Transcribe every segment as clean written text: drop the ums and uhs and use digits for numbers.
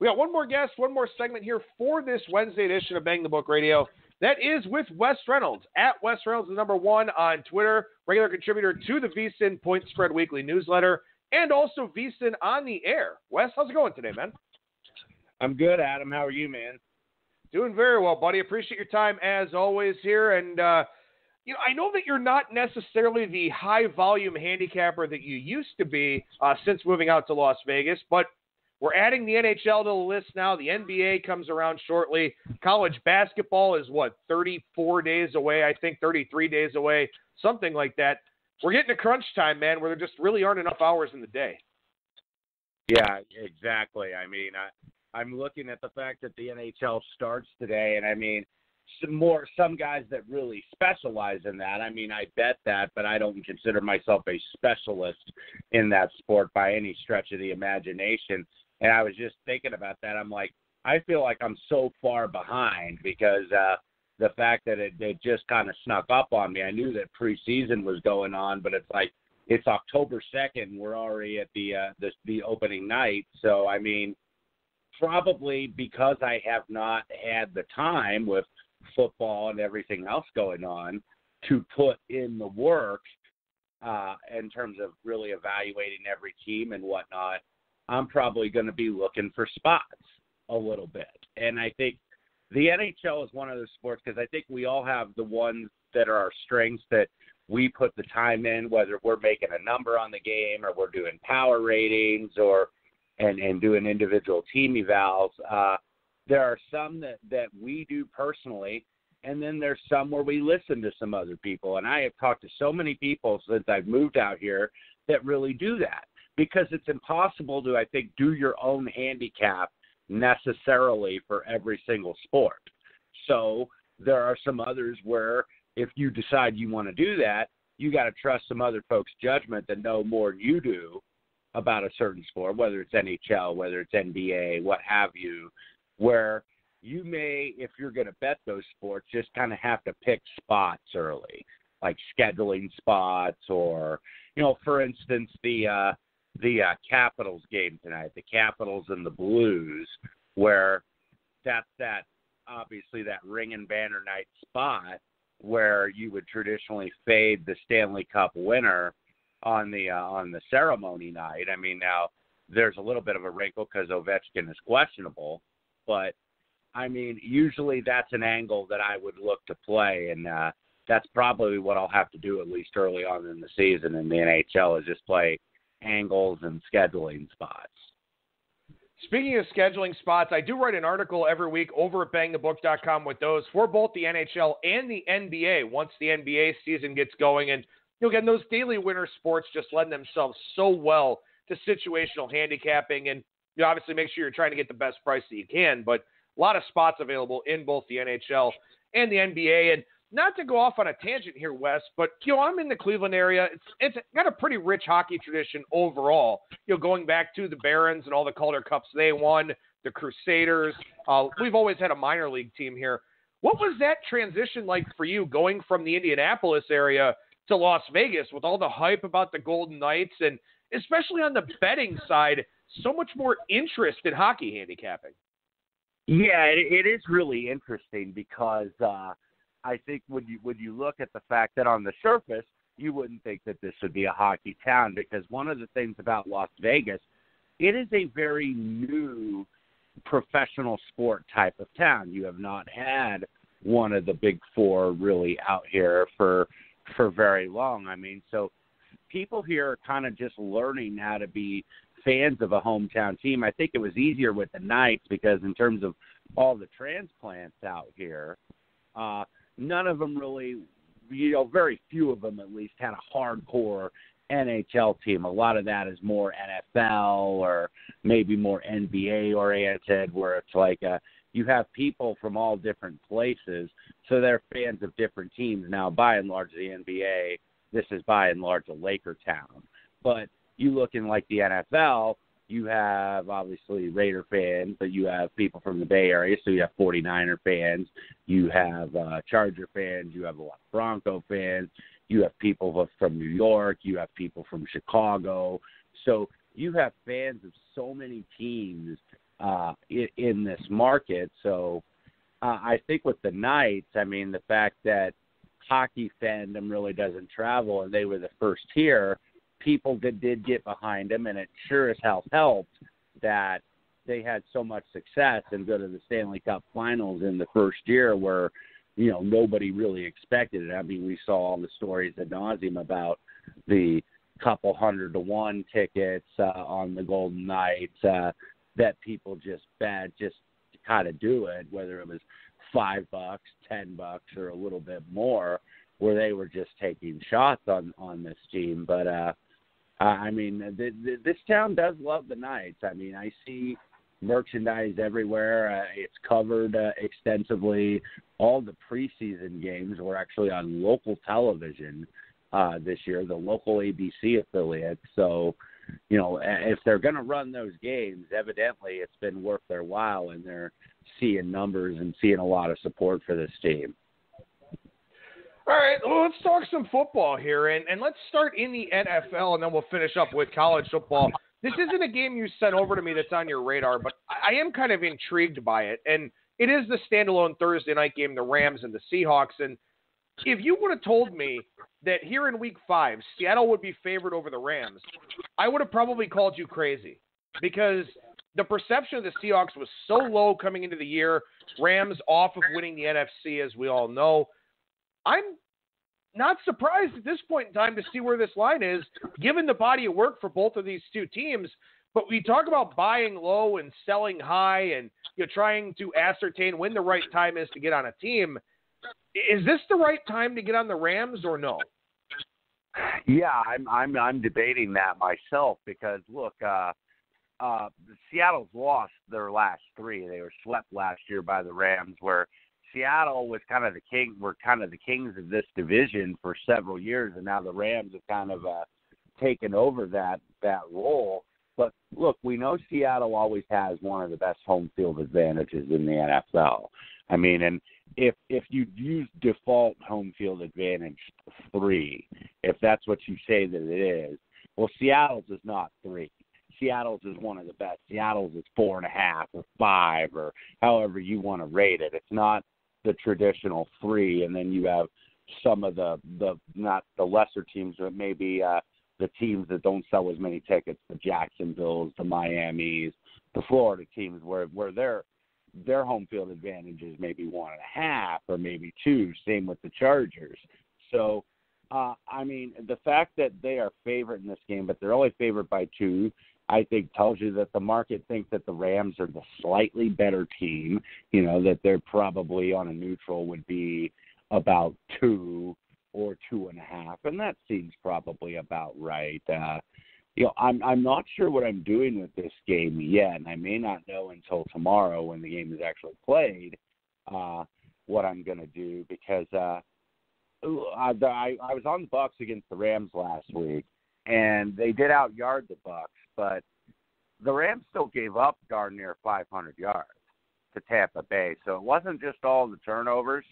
We got one more guest, one more segment here for this Wednesday edition of Bang the Book Radio. That is with Wes Reynolds, at Wes Reynolds, the number 1 on Twitter, regular contributor to the VSIN Point Spread Weekly newsletter, and also VSIN on the air. Wes, how's it going today, man? I'm good, Adam. How are you, man? Doing very well, buddy. Appreciate your time as always here. And, I know that you're not necessarily the high-volume handicapper that you used to be since moving out to Las Vegas, but we're adding the NHL to the list now. The NBA comes around shortly. College basketball is, 34 days away, I think, 33 days away, something like that. We're getting to crunch time, man, where there just really aren't enough hours in the day. Yeah, exactly. I mean, I'm looking at the fact that the NHL starts today, and I mean, some guys that really specialize in that. I mean, I bet that, but I don't consider myself a specialist in that sport by any stretch of the imagination. And I was just thinking about that. I'm like, I feel like I'm so far behind because the fact that it just kind of snuck up on me. I knew that preseason was going on, but it's like it's October 2nd. We're already at the opening night. So, I mean, probably because I have not had the time with football and everything else going on to put in the work in terms of really evaluating every team and whatnot, I'm probably going to be looking for spots a little bit. And I think the NHL is one of those sports because I think we all have the ones that are our strengths that we put the time in, whether we're making a number on the game or we're doing power ratings or and doing individual team evals. There are some that we do personally, and then there's some where we listen to some other people. And I have talked to so many people since I've moved out here that really do that because it's impossible to, I think, do your own handicap necessarily for every single sport. So there are some others where if you decide you want to do that, you got to trust some other folks' judgment that know more than you do about a certain sport, whether it's NHL, whether it's NBA, what have you, where you may, if you're going to bet those sports, just kind of have to pick spots early, like scheduling spots or, for instance, the Capitals game tonight, the Capitals and the Blues, where that's obviously that ring and banner night spot where you would traditionally fade the Stanley Cup winner on the ceremony night. I mean, now there's a little bit of a wrinkle because Ovechkin is questionable, but I mean, usually that's an angle that I would look to play, and that's probably what I'll have to do at least early on in the season in the NHL is just play angles and scheduling spots. Speaking of scheduling spots, I do write an article every week over at bangthebook.com with those for both the NHL and the NBA once the NBA season gets going. And again, those daily winter sports just lend themselves so well to situational handicapping. And you obviously make sure you're trying to get the best price that you can, but a lot of spots available in both the NHL and the NBA. And not to go off on a tangent here, Wes, but, I'm in the Cleveland area. It's got a pretty rich hockey tradition overall, going back to the Barons and all the Calder Cups they won, the Crusaders. We've always had a minor league team here. What was that transition like for you going from the Indianapolis area to Las Vegas with all the hype about the Golden Knights and especially on the betting side, so much more interest in hockey handicapping? Yeah, it is really interesting because I think when you look at the fact that on the surface, you wouldn't think that this would be a hockey town because one of the things about Las Vegas, it is a very new professional sport type of town. You have not had one of the big four really out here for very long. I mean, so people here are kind of just learning how to be fans of a hometown team. I think it was easier with the Knights because in terms of all the transplants out here, none of them really, very few of them at least had a hardcore NHL team. A lot of that is more NFL or maybe more NBA oriented where it's like you have people from all different places, so they're fans of different teams. Now, by and large, the NBA, this is by and large a Laker town. But you look in like the NFL, you have obviously Raider fans, but you have people from the Bay Area, so you have 49er fans, you have Charger fans, you have a lot of Bronco fans, you have people from New York, you have people from Chicago. So you have fans of so many teams in this market. So I think with the Knights, I mean, the fact that hockey fandom really doesn't travel and they were the first tier, people did get behind them, and it sure as hell helped that they had so much success and go to the Stanley Cup Finals in the first year where, you know, nobody really expected it. I mean, we saw all the stories ad nauseum about the couple 100-to-1 tickets on the Golden Knights that people just bet just to kind of do it, whether it was $5, $10, or a little bit more, where they were just taking shots on this team. But I mean, this town does love the Knights. I mean, I see merchandise everywhere. It's covered extensively. All the preseason games were actually on local television this year, the local ABC affiliate. So, you know, if they're going to run those games, evidently it's been worth their while, and they're seeing numbers and seeing a lot of support for this team. All right, well, let's talk some football here, and let's start in the NFL, and then we'll finish up with college football. This isn't a game you sent over to me that's on your radar, but I am kind of intrigued by it, and it is the standalone Thursday night game, the Rams and the Seahawks. And if you would have told me that here in Week 5, Seattle would be favored over the Rams, I would have probably called you crazy, because the perception of the Seahawks was so low coming into the year. Rams off of winning the NFC, as we all know. I'm not surprised at this point in time to see where this line is, given the body of work for both of these two teams. But we talk about buying low and selling high, and you're trying to ascertain when the right time is to get on a team. Is this the right time to get on the Rams or no? Yeah, I'm debating that myself, because look, Seattle's lost their last 3. They were swept last year by the Rams, where Seattle was kind of the kings of this division for several years, and now the Rams have kind of taken over that role. But look, we know Seattle always has one of the best home field advantages in the NFL. I mean, and if you use default home field advantage 3, if that's what you say that it is, well, Seattle's is not 3. Seattle's is one of the best. Seattle's is 4.5 or 5 or however you want to rate it. It's not the traditional 3, and then you have some of the not the lesser teams, but maybe the teams that don't sell as many tickets, the Jacksonvilles, the Miamis, the Florida teams, where their home field advantage is maybe 1.5 or maybe 2. Same with the Chargers. So, I mean, the fact that they are favored in this game, but they're only favored by 2, I think tells you that the market thinks that the Rams are the slightly better team, you know, that they're probably on a neutral would be about 2 or 2.5, and that seems probably about right. You know, I'm not sure what I'm doing with this game yet, and I may not know until tomorrow when the game is actually played what I'm going to do, because I was on the Bucs against the Rams last week, and they did out-yard the Bucs, but the Rams still gave up darn near 500 yards to Tampa Bay. So it wasn't just all the turnovers.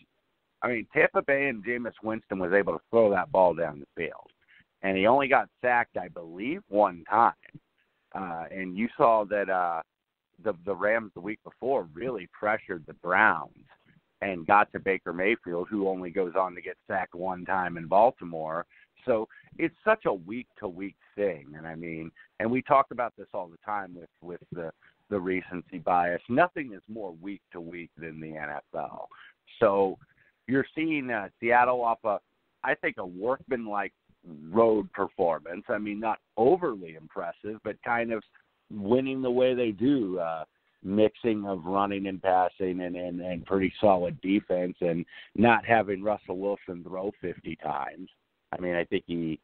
I mean, Tampa Bay and Jameis Winston was able to throw that ball down the field. And he only got sacked, I believe, 1 time. And you saw that the Rams the week before really pressured the Browns and got to Baker Mayfield, who only goes on to get sacked 1 time in Baltimore. So it's such a week-to-week thing. And, I mean, and we talk about this all the time with the recency bias. Nothing is more week-to-week than the NFL. So you're seeing Seattle off I think, a workmanlike road performance. I mean, not overly impressive, but kind of winning the way they do, mixing of running and passing and pretty solid defense, and not having Russell Wilson throw 50 times. I mean, I think he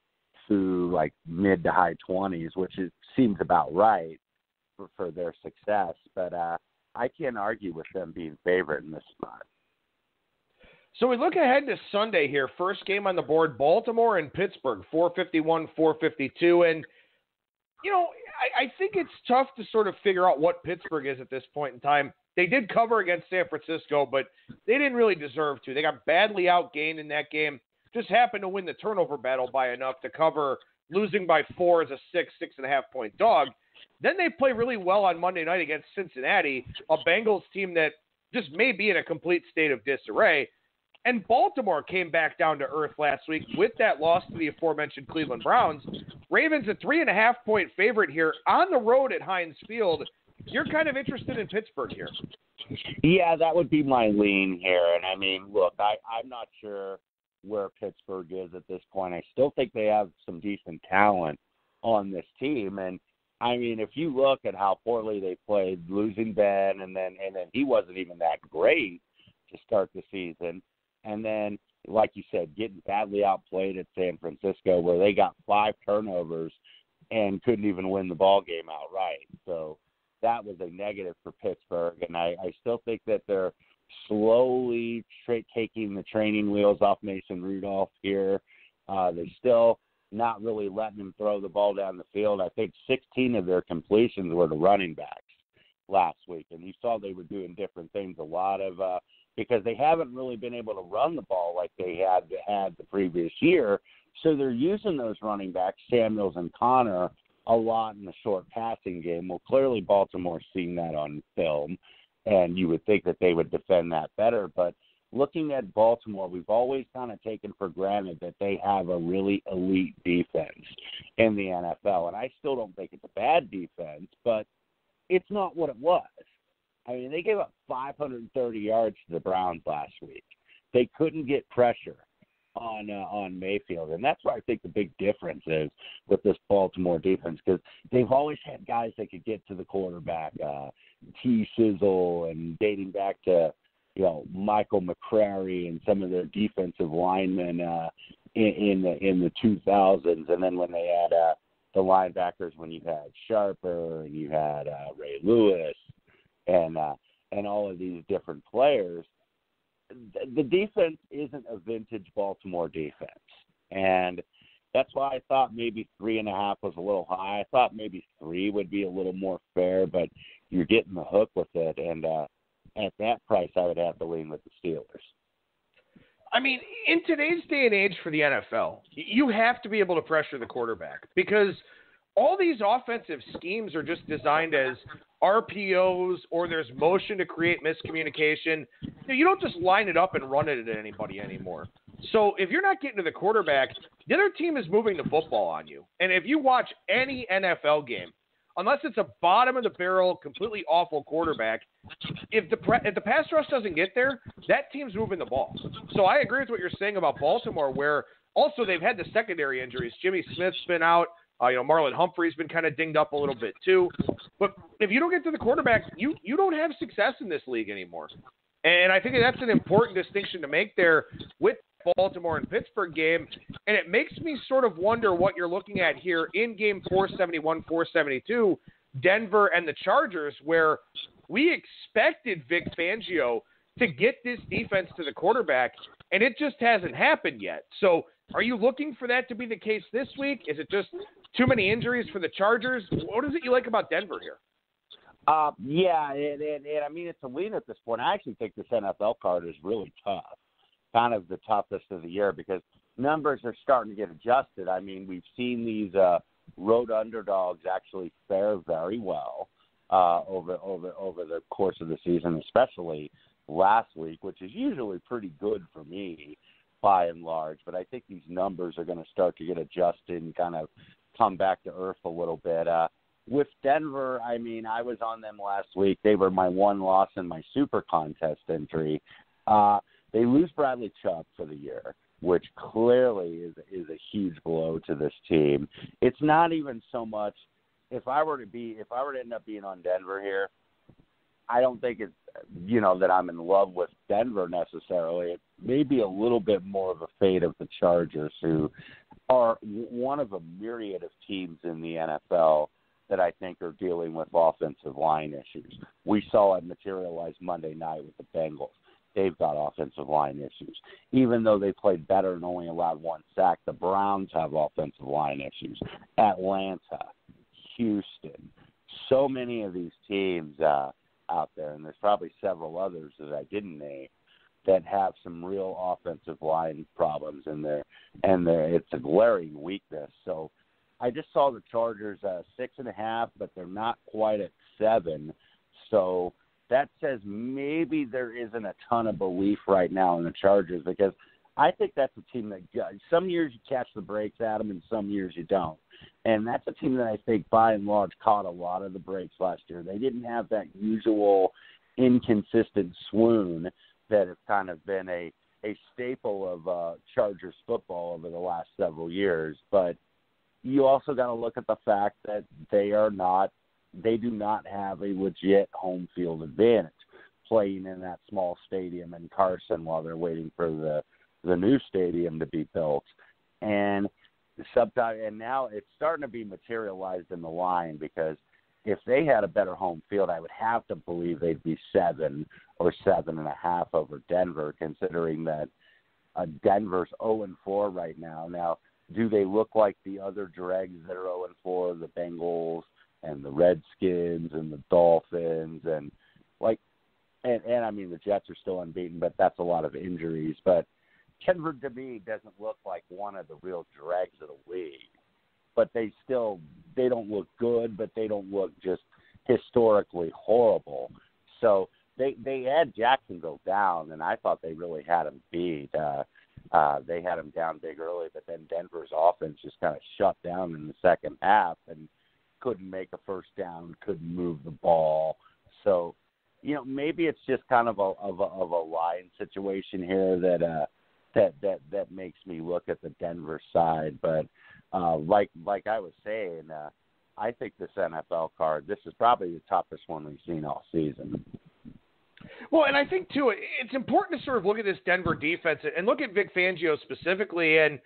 threw like mid to high 20s, which seems about right for their success. But I can't argue with them being favorite in this spot. So we look ahead to Sunday here. First game on the board, Baltimore and Pittsburgh, 451, 452. And, you know, I think it's tough to sort of figure out what Pittsburgh is at this point in time. They did cover against San Francisco, but they didn't really deserve to. They got badly outgained in that game. Just happened to win the turnover battle by enough to cover, losing by 4 as a 6.5 point dog. Then they play really well on Monday night against Cincinnati, a Bengals team that just may be in a complete state of disarray. And Baltimore came back down to earth last week with that loss to the aforementioned Cleveland Browns. Ravens a 3.5-point favorite here on the road at Heinz Field. You're kind of interested in Pittsburgh here. Yeah, that would be my lean here. And, I mean, look, I'm not sure where Pittsburgh is at this point. I still think they have some decent talent on this team. And, I mean, if you look at how poorly they played, losing Ben, and then he wasn't even that great to start the season. And then, like you said, getting badly outplayed at San Francisco where they got 5 turnovers and couldn't even win the ball game outright. So that was a negative for Pittsburgh. And I still think that they're slowly taking the training wheels off Mason Rudolph here. They're still not really letting him throw the ball down the field. I think 16 of their completions were to running backs last week. And you saw they were doing different things, a lot of because they haven't really been able to run the ball like they had the previous year. So they're using those running backs, Samuels and Connor, a lot in the short passing game. Well, clearly Baltimore's seen that on film, and you would think that they would defend that better. But looking at Baltimore, we've always kind of taken for granted that they have a really elite defense in the NFL. And I still don't think it's a bad defense, but it's not what it was. I mean, they gave up 530 yards to the Browns last week. They couldn't get pressure on Mayfield, and that's where I think the big difference is with this Baltimore defense, because they've always had guys that could get to the quarterback, T-Sizzle, and dating back to Michael McCrary and some of their defensive linemen in the 2000s, and then when they had the linebackers, when you had Sharper and you had Ray Lewis and all of these different players. The defense isn't a vintage Baltimore defense, and that's why I thought maybe 3.5 was a little high. I thought maybe 3 would be a little more fair, but you're getting the hook with it, and at that price, I would have to lean with the Steelers. I mean, in today's day and age for the NFL, you have to be able to pressure the quarterback because all these offensive schemes are just designed as RPOs or there's motion to create miscommunication. You don't just line it up and run it at anybody anymore. So if you're not getting to the quarterback, the other team is moving the football on you. And if you watch any NFL game, unless it's a bottom-of-the-barrel, completely awful quarterback, if the pass rush doesn't get there, that team's moving the ball. So I agree with what you're saying about Baltimore, where also they've had the secondary injuries. Jimmy Smith's been out. Marlon Humphrey's been kind of dinged up a little bit too. But if you don't get to the quarterback, you don't have success in this league anymore. And I think that's an important distinction to make there with Baltimore and Pittsburgh game. And it makes me sort of wonder what you're looking at here in game 471, 472, Denver and the Chargers, where we expected Vic Fangio to get this defense to the quarterback, and it just hasn't happened yet. So are you looking for that to be the case this week? Is it just too many injuries for the Chargers? What is it you like about Denver here? Yeah, and I mean, it's a lean at this point. I actually think this NFL card is really tough, kind of the toughest of the year, because numbers are starting to get adjusted. I mean, we've seen these road underdogs actually fare very well over the course of the season, especially last week, which is usually pretty good for me by and large. But I think these numbers are going to start to get adjusted and kind of come back to earth a little bit. With Denver, I mean, I was on them last week. They were my one loss in my super contest entry. They lose Bradley Chubb for the year, which clearly is a huge blow to this team. It's not even so much if I were to end up being on Denver here, I don't think it's that I'm in love with Denver necessarily. It may be a little bit more of a fate of the Chargers, who are one of a myriad of teams in the NFL that I think are dealing with offensive line issues. We saw it materialize Monday night with the Bengals. They've got offensive line issues. Even though they played better and only allowed 1 sack, the Browns have offensive line issues. Atlanta, Houston, so many of these teams out there, and there's probably several others that I didn't name, that have some real offensive line problems in there, and it's a glaring weakness. So I just saw the Chargers 6.5, but they're not quite at 7. So that says maybe there isn't a ton of belief right now in the Chargers, because I think that's a team that some years you catch the breaks at them and some years you don't. And that's a team that I think by and large caught a lot of the breaks last year. They didn't have that usual inconsistent swoon that has kind of been a staple of Chargers football over the last several years. But you also got to look at the fact that they do not have a legit home field advantage playing in that small stadium in Carson while they're waiting for the new stadium to be built. And now it's starting to be materialized in the line, because if they had a better home field, I would have to believe they'd be 7 or 7.5 over Denver, considering that Denver's 0-4 right now. Now, do they look like the other dregs that are 0-4, the Bengals and the Redskins and the Dolphins and I mean the Jets are still unbeaten, but that's a lot of injuries. But Denver to me doesn't look like one of the real dregs of the league. But they don't look good, but they don't look just historically horrible. So they had Jacksonville down, and I thought they really had him beat. They had him down big early, but then Denver's offense just kind of shut down in the second half and couldn't make a first down, couldn't move the ball. So, maybe it's just kind of a line situation here that makes me look at the Denver side. But like I was saying, I think this NFL card, this is probably the toughest one we've seen all season. Well, and I think, too, it's important to sort of look at this Denver defense and look at Vic Fangio specifically. And,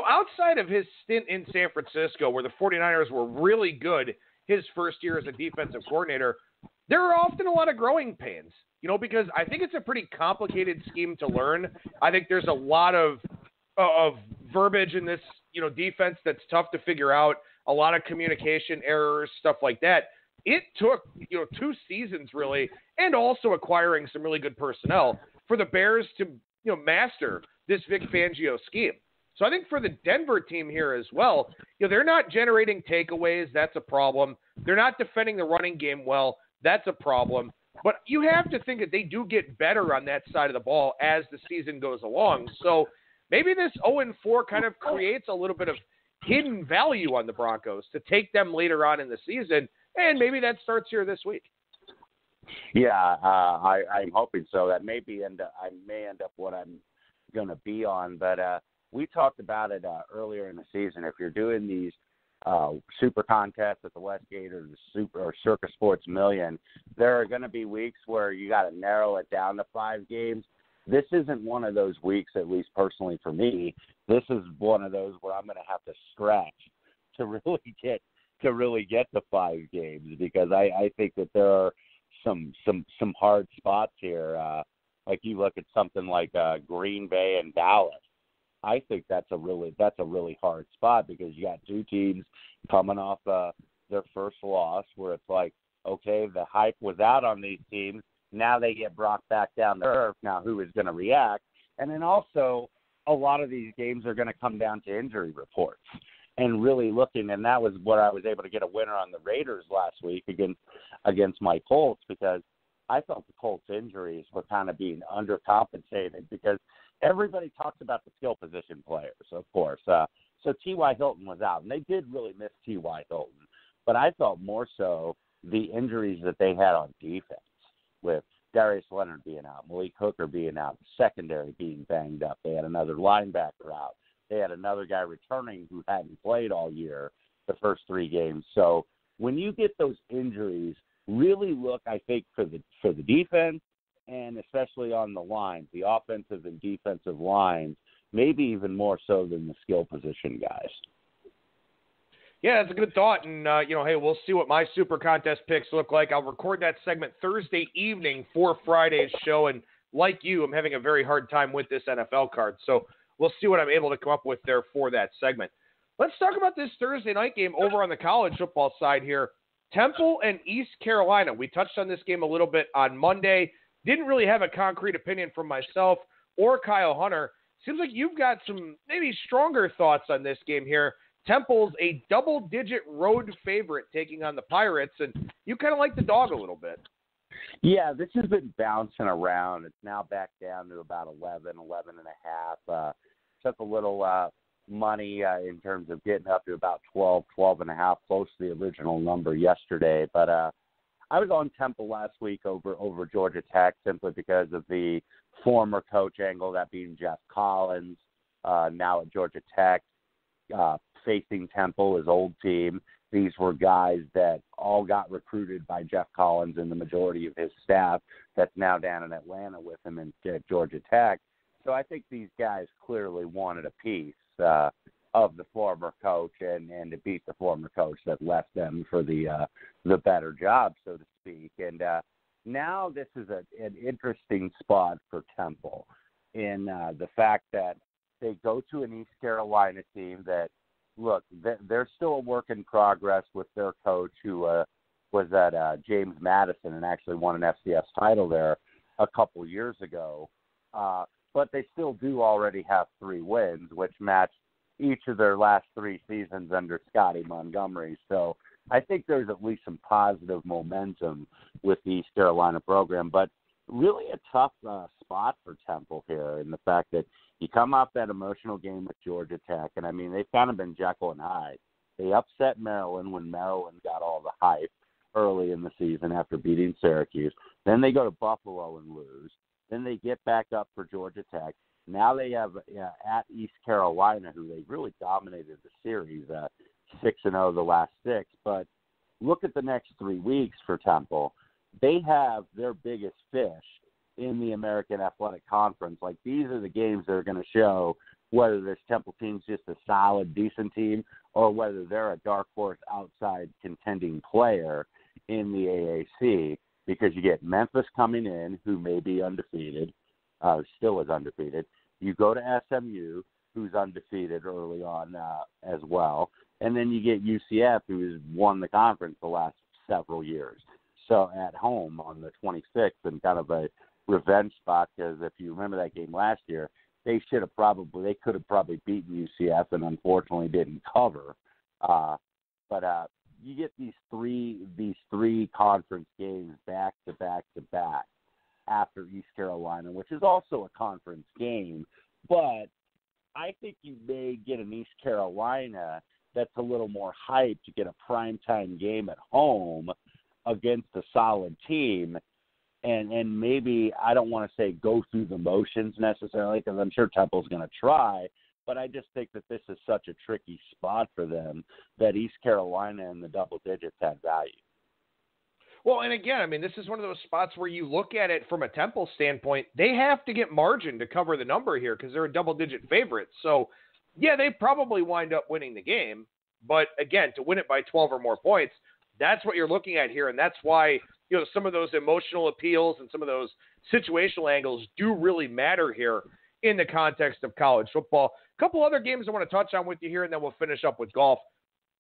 outside of his stint in San Francisco, where the 49ers were really good his first year as a defensive coordinator, there are often a lot of growing pains, because I think it's a pretty complicated scheme to learn. I think there's a lot of verbiage in this, defense that's tough to figure out, a lot of communication errors, stuff like that. It took, 2 seasons really, and also acquiring some really good personnel for the Bears to, master this Vic Fangio scheme. So I think for the Denver team here as well, they're not generating takeaways. That's a problem. They're not defending the running game well. That's a problem. But you have to think that they do get better on that side of the ball as the season goes along. So maybe this 0-4 kind of creates a little bit of hidden value on the Broncos to take them later on in the season, and maybe that starts here this week. Yeah, I'm hoping so. That I may end up what I'm going to be on, but we talked about it earlier in the season. If you're doing these super contests at the Westgate or the Circus Sports Million, there are going to be weeks where you got to narrow it down to 5 games. This isn't one of those weeks, at least personally for me. This is one of those where I'm going to have to stretch to really get to 5 games, because I think that there are some hard spots here. Like you look at something like Green Bay and Dallas. I think that's a really hard spot, because you got 2 teams coming off their first loss, where it's like, okay, the hype was out on these teams. Now they get brought back down to earth. Now who is going to react? And then also a lot of these games are going to come down to injury reports and really looking. And that was what I was able to get a winner on the Raiders last week against my Colts, because I felt the Colts injuries were kind of being undercompensated, because everybody talks about the skill position players, of course. So T.Y. Hilton was out, and they did really miss T.Y. Hilton. But I felt more so the injuries that they had on defense, with Darius Leonard being out, Malik Hooker being out, the secondary being banged up. They had another linebacker out. They had another guy returning who hadn't played all year the first 3 games. So when you get those injuries, really look, I think, for the defense, and especially on the lines, the offensive and defensive lines, maybe even more so than the skill position guys. Yeah, that's a good thought. And, hey, we'll see what my Super Contest picks look like. I'll record that segment Thursday evening for Friday's show. And like you, I'm having a very hard time with this NFL card. So we'll see what I'm able to come up with there for that segment. Let's talk about this Thursday night game over on the college football side here. Temple and East Carolina. We touched on this game a little bit on Monday. Didn't really have a concrete opinion from myself or Kyle Hunter. Seems like you've got some maybe stronger thoughts on this game here. Temple's a double-digit road favorite taking on the Pirates, and you kind of like the dog a little bit. Yeah, this has been bouncing around. It's now back down to about 11 and a half. Took a little money in terms of getting up to about 12 and a half, close to the original number yesterday. But I was on Temple last week over Georgia Tech simply because of the former coach angle, that being Jeff Collins, now at Georgia Tech, facing Temple, his old team. These were guys that all got recruited by Jeff Collins and the majority of his staff that's now down in Atlanta with him at Georgia Tech. So I think these guys clearly wanted a piece of the former coach and to beat the former coach that left them for the better job, so to speak. And now this is an interesting spot for Temple in the fact that they go to an East Carolina team that, look, they're still a work in progress with their coach who was at James Madison and actually won an FCS title there a couple years ago. But they still do already have 3 wins, which match each of their last 3 seasons under Scotty Montgomery. So I think there's at least some positive momentum with the East Carolina program. But really a tough spot for Temple here in the fact that you come off that emotional game with Georgia Tech, and, I mean, they've kind of been Jekyll and Hyde. They upset Maryland when Maryland got all the hype early in the season after beating Syracuse. Then they go to Buffalo and lose. Then they get back up for Georgia Tech. Now they have at East Carolina, who they really dominated the series, 6-0 the last 6. But look at the next 3 weeks for Temple. They have their biggest fish in the American Athletic Conference. Like, these are the games that are going to show whether this Temple team's just a solid, decent team or whether they're a dark horse outside contending player in the AAC, because you get Memphis coming in, who may be undefeated, still is undefeated. You go to SMU, who's undefeated early on as well. And then you get UCF, who's won the conference the last several years. So at home on the 26th, and kind of a revenge spot, because if you remember that game last year, they could have probably beaten UCF and unfortunately didn't cover. But you get these three conference games back to back to back after East Carolina, which is also a conference game. But I think you may get an East Carolina that's a little more hyped to get a primetime game at home against a solid team. And maybe, I don't want to say go through the motions necessarily, because I'm sure Temple's going to try, but I just think that this is such a tricky spot for them that East Carolina in the double digits have value. Well, and again, I mean, this is one of those spots where you look at it from a Temple standpoint. They have to get margin to cover the number here because they're a double-digit favorite. So, yeah, they probably wind up winning the game. But, again, to win it by 12 or more points, that's what you're looking at here, and that's why, you know, some of those emotional appeals and some of those situational angles do really matter here in the context of college football. A couple other games I want to touch on with you here, and then we'll finish up with golf.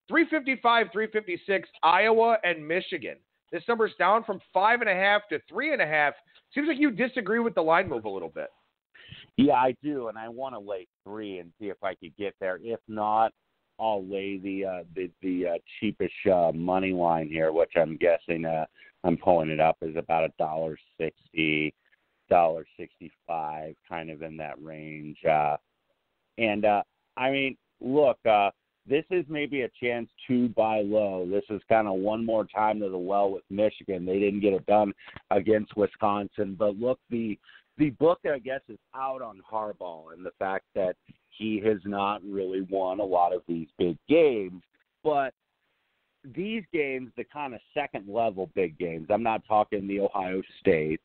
355, 356, Iowa and Michigan. This number's down from 5.5 to 3.5. Seems like you disagree with the line move a little bit. Yeah, I do, and I want to lay 3 and see if I could get there. If not, I'll lay the cheapest money line here, which I'm guessing I'm pulling it up is about $1.60, $1.65, kind of in that range. I mean, look, this is maybe a chance to buy low. This is kind of one more time to the well with Michigan. They didn't get it done against Wisconsin, but look, the book, I guess, is out on Harbaugh and the fact that he has not really won a lot of these big games. But these games, the kind of second-level big games, I'm not talking the Ohio States,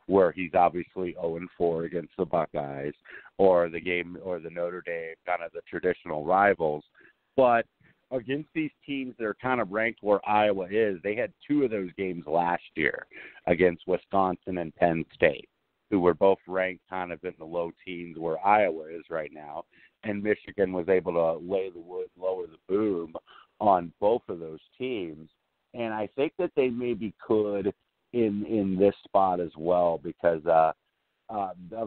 where he's obviously 0-4 against the Buckeyes, or the game, or the Notre Dame, kind of the traditional rivals. But against these teams that are kind of ranked where Iowa is, they had 2 of those games last year against Wisconsin and Penn State, who were both ranked kind of in the low teens where Iowa is right now. And Michigan was able to lay the wood, lower the boom on both of those teams. And I think that they maybe could in this spot as well because of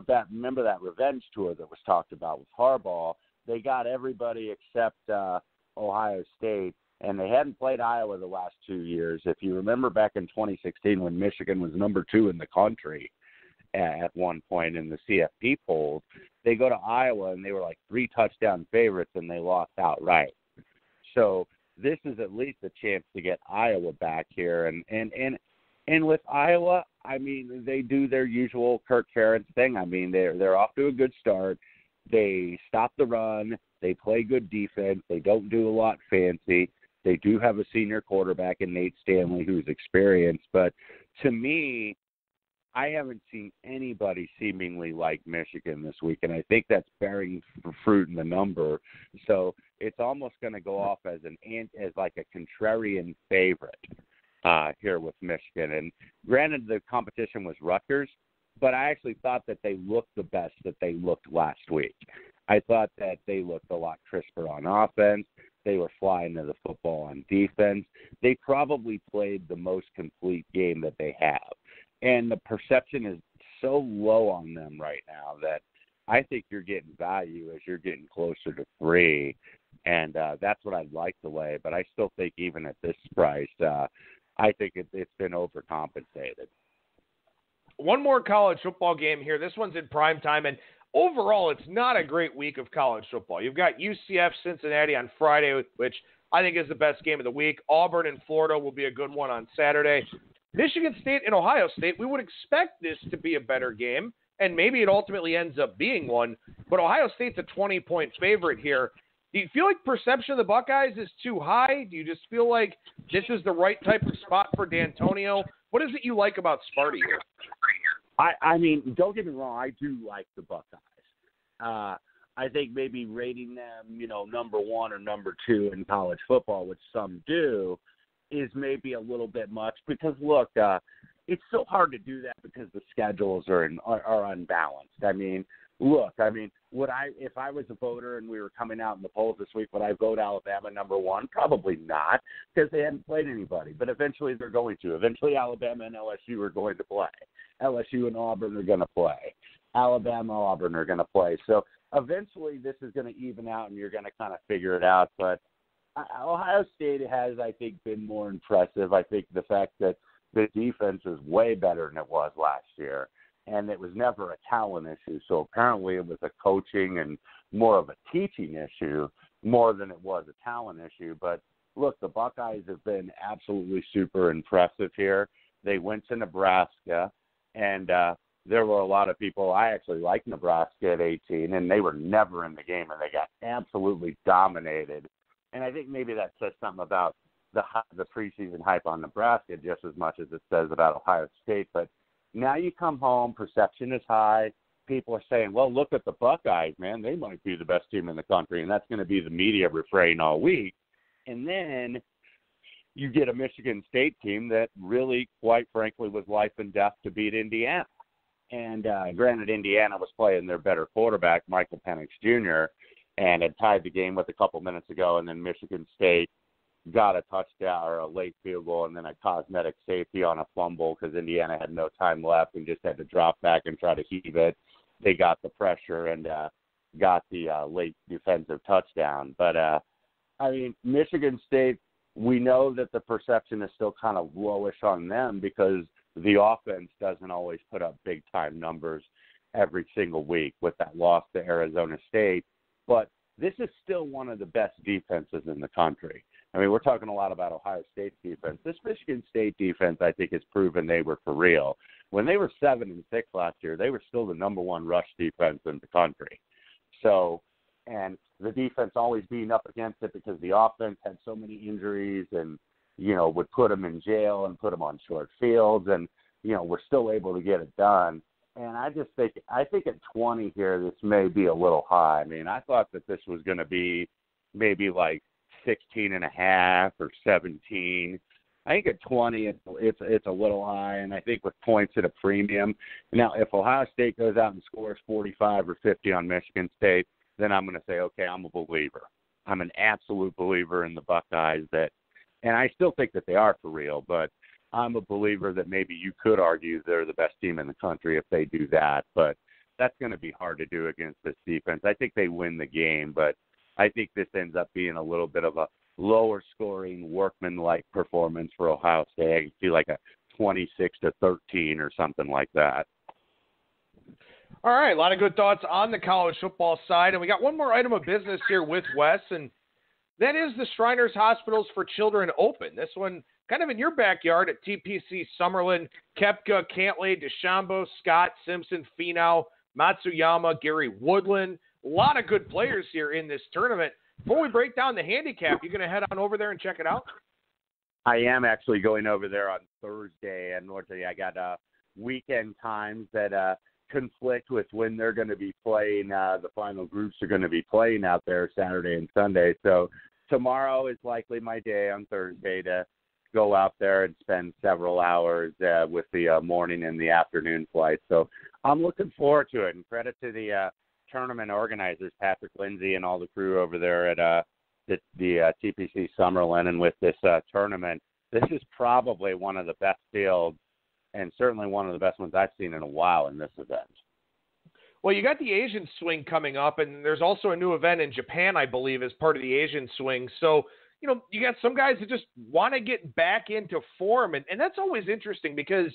that. Remember that revenge tour that was talked about with Harbaugh? they got everybody except Ohio State, and they hadn't played Iowa the last 2 years. If you remember back in 2016 when Michigan was number 2 in the country at one point in the CFB polls, they go to Iowa and they were like 3 touchdown favorites and they lost outright. So this is at least a chance to get Iowa back here. And with Iowa, I mean, they do their usual Kirk Ferentz thing. I mean, they're off to a good start. They stop the run. They play good defense. They don't do a lot fancy. They do have a senior quarterback in Nate Stanley who's experienced. But to me, I haven't seen anybody seemingly like Michigan this week, and I think that's bearing fruit in the number. So it's almost going to go off as like a contrarian favorite here with Michigan. And granted, the competition was Rutgers, but I actually thought that they looked the best that they looked last week. I thought that they looked a lot crisper on offense. They were flying to the football on defense. They probably played the most complete game that they have. And the perception is so low on them right now that I think you're getting value as you're getting closer to 3. And that's what I'd like to lay. But I still think even at this price, I think it's been overcompensated. One more college football game here. This one's in prime time, and overall, it's not a great week of college football. You've got UCF Cincinnati on Friday, which I think is the best game of the week. Auburn and Florida will be a good one on Saturday. Michigan State and Ohio State, we would expect this to be a better game, and maybe it ultimately ends up being one, but Ohio State's a 20-point favorite here. Do you feel like perception of the Buckeyes is too high? Do you just feel like this is the right type of spot for D'Antonio? What is it you like about Sparty here? I mean, don't get me wrong, I do like the Buckeyes. I think maybe rating them, number 1 or number 2 in college football, which some do, is maybe a little bit much because, look, it's so hard to do that because the schedules are unbalanced. I mean, look, if I was a voter and we were coming out in the polls this week, would I vote Alabama number 1? Probably not, because they hadn't played anybody. But eventually they're going to. Eventually Alabama and LSU are going to play. LSU and Auburn are going to play. Alabama, Auburn are going to play. So eventually this is going to even out and you're going to kind of figure it out. But Ohio State has, I think, been more impressive. I think the fact that the defense is way better than it was last year. And it was never a talent issue. So apparently it was a coaching and more of a teaching issue more than it was a talent issue. But, look, the Buckeyes have been absolutely super impressive here. They went to Nebraska, and there were a lot of people. I actually liked Nebraska at 18, and they were never in the game, and they got absolutely dominated. And I think maybe that says something about the preseason hype on Nebraska just as much as it says about Ohio State. But now you come home, perception is high. People are saying, well, look at the Buckeyes, man. They might be the best team in the country, and that's going to be the media refrain all week. And then you get a Michigan State team that really, quite frankly, was life and death to beat Indiana. And granted, Indiana was playing their better quarterback, Michael Penix Jr., and had tied the game with a couple minutes ago, and then Michigan State got a touchdown or a late field goal and then a cosmetic safety on a fumble because Indiana had no time left and just had to drop back and try to heave it. They got the pressure and got the late defensive touchdown. But, I mean, Michigan State, we know that the perception is still kind of lowish on them because the offense doesn't always put up big-time numbers every single week with that loss to Arizona State. But this is still one of the best defenses in the country. I mean, we're talking a lot about Ohio State's defense. This Michigan State defense, I think, has proven they were for real. When they were 7-6 last year, they were still the number 1 rush defense in the country. So, and the defense always being up against it because the offense had so many injuries and, would put them in jail and put them on short fields. And, we're still able to get it done. And I think at 20 here, this may be a little high. I mean, I thought that this was going to be maybe like 16.5 or 17. I think at 20, it's a little high, and I think with points at a premium. Now, if Ohio State goes out and scores 45 or 50 on Michigan State, then I'm going to say, okay, I'm a believer. I'm an absolute believer in the Buckeyes and I still think that they are for real, but I'm a believer that maybe you could argue they're the best team in the country if they do that. But that's going to be hard to do against this defense. I think they win the game, but I think this ends up being a little bit of a lower scoring, workman-like performance for Ohio State. I feel like a 26-13 or something like that. All right, a lot of good thoughts on the college football side. And we got one more item of business here with Wes, and that is the Shriners Hospitals for Children Open. This one kind of in your backyard at TPC Summerlin. Koepka, Cantlay, DeChambeau, Scott, Simpson, Finau, Matsuyama, Gary Woodland. A lot of good players here in this tournament. Before we break down the handicap, you going to head on over there and check it out? I am actually going over there on Thursday, and I got weekend times that conflict with when they're going to be playing. The final groups are going to be playing out there Saturday and Sunday. So tomorrow is likely my day on Thursday to go out there and spend several hours with the morning and the afternoon flight. So I'm looking forward to it, and credit to the tournament organizers, Patrick Lindsay and all the crew over there at the TPC Summerlin. And with this tournament, this is probably one of the best fields and certainly one of the best ones I've seen in a while in this event. Well, you got the Asian swing coming up, and there's also a new event in Japan, I believe, as part of the Asian swing. So, you got some guys that just want to get back into form, and that's always interesting because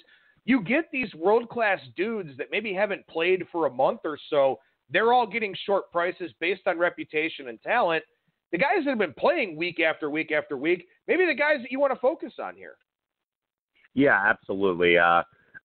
you get these world-class dudes that maybe haven't played for a month or so. They're all getting short prices based on reputation and talent. The guys that have been playing week after week after week, maybe the guys that you want to focus on here. Yeah, absolutely.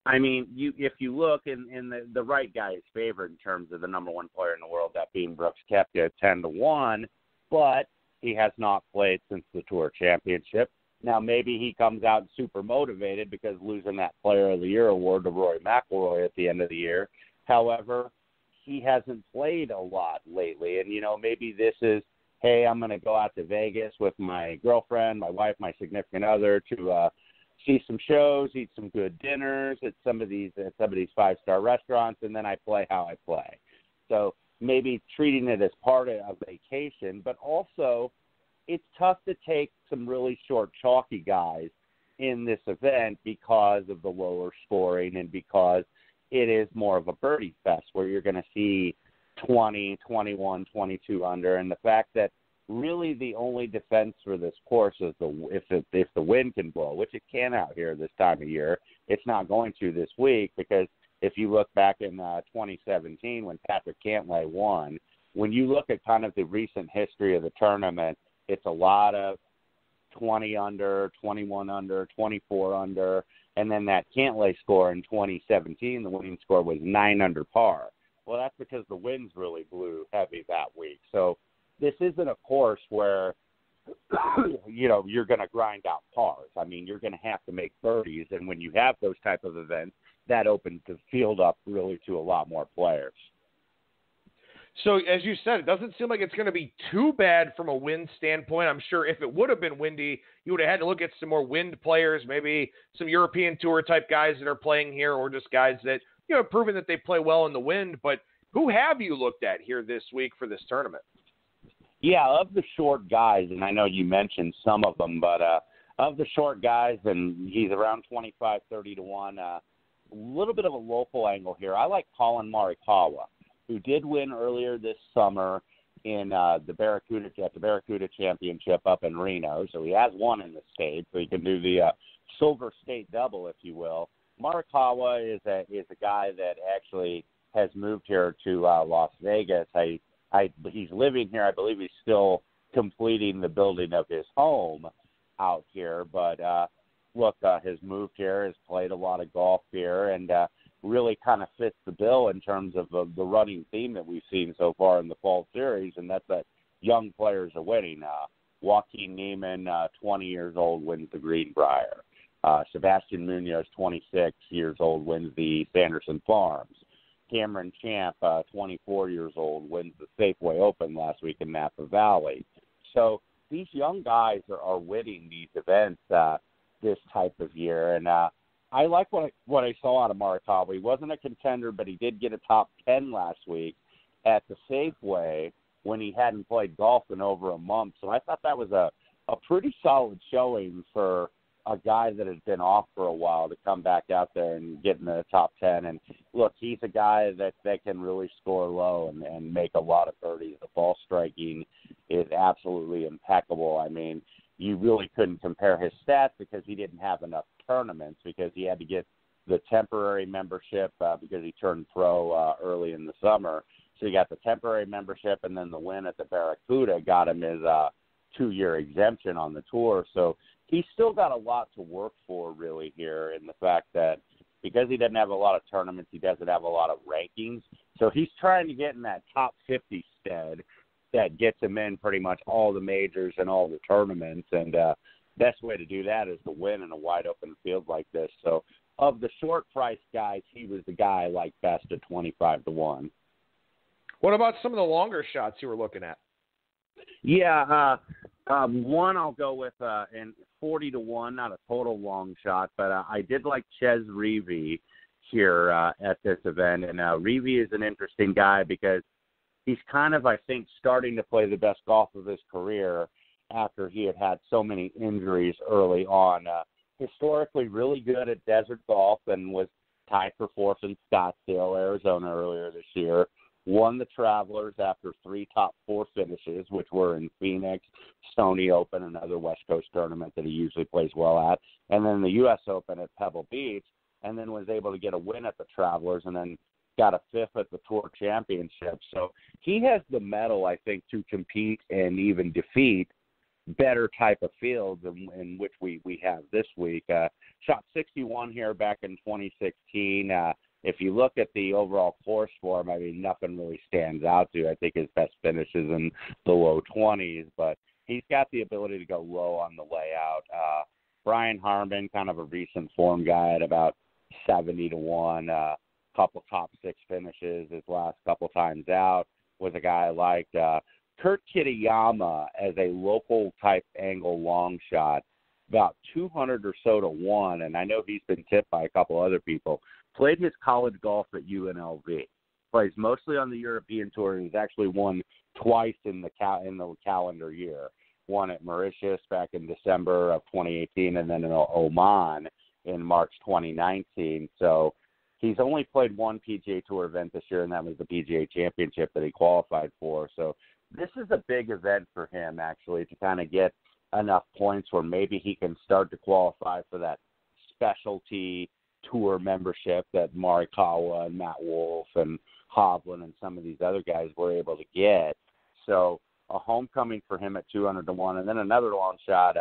If you look in the right guy's favorite in terms of the number one player in the world, that being Brooks Koepka, 10-1, but he has not played since the Tour Championship. Now, maybe he comes out super motivated because losing that Player of the Year award to Rory McIlroy at the end of the year. However, he hasn't played a lot lately, and, maybe this is, hey, I'm going to go out to Vegas with my girlfriend, my wife, my significant other to see some shows, eat some good dinners at some of these 5-star restaurants, and then I play how I play. So maybe treating it as part of a vacation, but also it's tough to take some really short, chalky guys in this event because of the lower scoring and because it is more of a birdie fest where you're going to see 20, 21, 22 under, and the fact that really the only defense for this course is if the wind can blow, which it can out here this time of year. It's not going to this week because if you look back in 2017 when Patrick Cantlay won, when you look at kind of the recent history of the tournament, it's a lot of 20 under, 21 under, 24 under, and then that Cantlay score in 2017, the winning score was 9 under par. Well, that's because the winds really blew heavy that week. So this isn't a course where, you're going to grind out pars. I mean, you're going to have to make birdies, and when you have those type of events, that opens the field up really to a lot more players. So, as you said, it doesn't seem like it's going to be too bad from a wind standpoint. I'm sure if it would have been windy, you would have had to look at some more wind players, maybe some European Tour type guys that are playing here, or just guys that, have proven that they play well in the wind. But who have you looked at here this week for this tournament? Yeah, of the short guys, and I know you mentioned some of them, but of the short guys, and he's around 25, 30-1, a little bit of a local angle here. I like Colin Morikawa, who did win earlier this summer in the Barracuda Championship up in Reno. So he has won in the state, so he can do the Silver State double, if you will. Morikawa is a guy that actually has moved here to Las Vegas. He's living here. I believe he's still completing the building of his home out here. But, has moved here, has played a lot of golf here, and really kind of fits the bill in terms of the running theme that we've seen so far in the fall series, and that's that young players are winning. Joaquin Niemann, 20 years old, wins the Greenbrier. Sebastian Munoz, 26 years old, wins the Sanderson Farms. Cameron Champ, 24 years old, wins the Safeway Open last week in Napa Valley. So these young guys are winning these events this type of year. And I like what I saw out of Morikawa. He wasn't a contender, but he did get a top 10 last week at the Safeway when he hadn't played golf in over a month. So I thought that was a pretty solid showing for a guy that has been off for a while to come back out there and get in the top 10. And look, he's a guy that can really score low and make a lot of birdies. The ball striking is absolutely impeccable. I mean, you really couldn't compare his stats because he didn't have enough tournaments because he had to get the temporary membership because he turned pro early in the summer. So he got the temporary membership, and then the win at the Barracuda got him his 2-year exemption on the tour. So he's still got a lot to work for really here in the fact that because he doesn't have a lot of tournaments, he doesn't have a lot of rankings. So he's trying to get in that top 50 stead that gets him in pretty much all the majors and all the tournaments. And best way to do that is to win in a wide open field like this. So of the short price guys, he was the guy I like best at 25-1. What about some of the longer shots you were looking at? Yeah, one I'll go with in 40-1, not a total long shot, but I did like Ches Reavie here at this event. And Reavie is an interesting guy because he's kind of, I think, starting to play the best golf of his career after he had so many injuries early on. Historically really good at desert golf and was tied for fourth in Scottsdale, Arizona earlier this year. Won the Travelers after 3 top 4 finishes, which were in Phoenix, Stony Open, another West Coast tournament that he usually plays well at, and then the U.S. Open at Pebble Beach, and then was able to get a win at the Travelers and then got a 5th at the Tour Championship. So he has the mettle, I think, to compete and even defeat better type of fields in which we have this week. Shot 61 here back in 2016. If you look at the overall course for him, I mean, nothing really stands out to. I think his best finish is in the low 20s, but he's got the ability to go low on the layout. Brian Harman, kind of a recent form guy at about 70-1, couple top 6 finishes his last couple times out, was a guy I liked. Kurt Kitayama as a local type angle long shot, about 200 or so to 1, and I know he's been tipped by a couple other people. Played his college golf at UNLV. Plays mostly on the European Tour, and he's actually won twice in the calendar year. Won at Mauritius back in December of 2018, and then in Oman in March 2019. So he's only played one PGA Tour event this year, and that was the PGA Championship that he qualified for. So this is a big event for him, actually, to kind of get enough points where maybe he can start to qualify for that specialty tour membership that Morikawa and Matt Wolff and Hovland and some of these other guys were able to get. So a homecoming for him at 200-1, and then another long shot.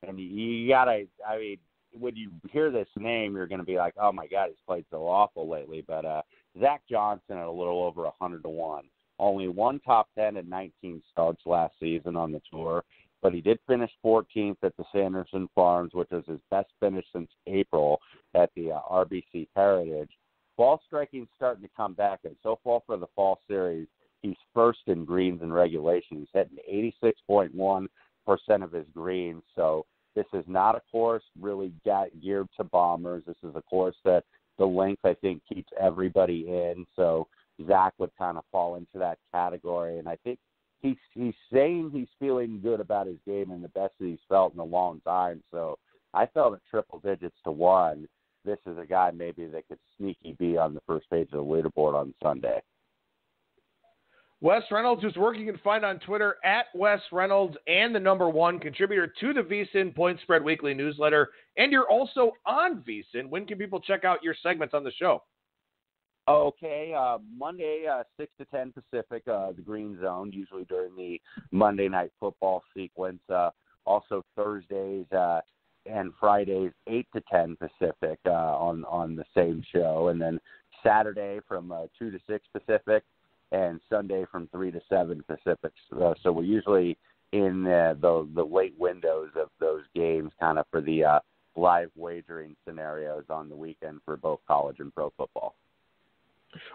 And you gotta, I mean, when you hear this name, you're going to be like, oh my God, he's played so awful lately. But Zach Johnson at a little over 100-1. Only one top 10 and 19 starts last season on the tour. But he did finish 14th at the Sanderson Farms, which was his best finish since April at the RBC Heritage. Ball striking starting to come back, and so far for the fall series, he's first in greens and regulation. He's hitting 86.1% of his greens. So this is not a course really geared to bombers. This is a course that the length, I think, keeps everybody in. So Zach would kind of fall into that category, and I think he's saying he's feeling good about his game and the best that he's felt in a long time. So I felt at triple digits to 1. This is a guy maybe that could sneaky be on the first page of the leaderboard on Sunday. Wes Reynolds, whose work you can find on Twitter at Wes Reynolds, and the #1 contributor to the VSIN Point Spread Weekly newsletter. And you're also on VSIN. When can people check out your segments on the show? Okay, Monday, 6 to 10 Pacific, the Green Zone, usually during the Monday Night Football sequence. Also Thursdays and Fridays, 8 to 10 Pacific on the same show. And then Saturday from 2 to 6 Pacific, and Sunday from 3 to 7 Pacific. So we're usually in the late windows of those games kind of for the live wagering scenarios on the weekend for both college and pro football.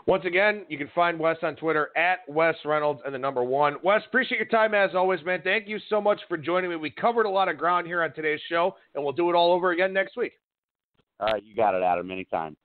Once again, you can find Wes on Twitter at Wes Reynolds and the #1. Wes, appreciate your time as always, man. Thank you so much for joining me. We covered a lot of ground here on today's show, and we'll do it all over again next week. You got it, Adam. Anytime.